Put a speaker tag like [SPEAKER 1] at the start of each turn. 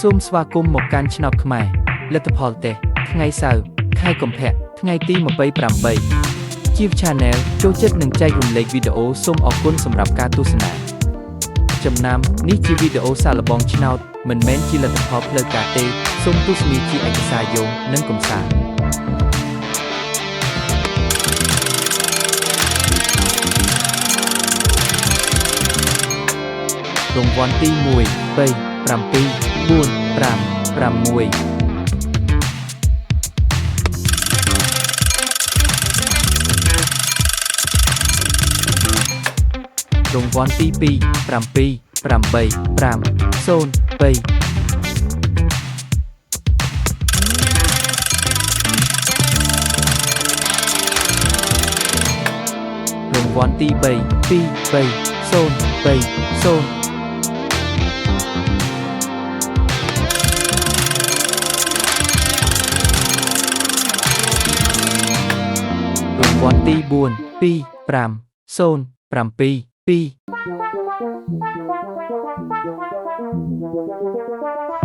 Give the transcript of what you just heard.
[SPEAKER 1] សូមស្វាគមន៍មកកាន់ឆ្នោតខ្មែរលទ្ធផលតេស្តថ្ងៃសៅរ៍ខែកុម្ភៈថ្ងៃទី28 ជា Channel ចូលចិត្តនិងចែករំលែកវីដេអូសូមអរគុណសម្រាប់ការទស្សនាចំណាំនេះជាវីដេអូសាកល្បងឆ្នោតមិនមែនជាលទ្ធផលផ្លូវការទេសូមទស្សនាជាឯកសារយោងនិងកម្សាន្តរង្វាន់ទី1 3 7 4 5 6 រង្វាន់ទី2 7 8 5 0 3រង្វាន់ទី3 2 3 0 3 0រង្វាន់ទី4 2 5 0 7 2រង្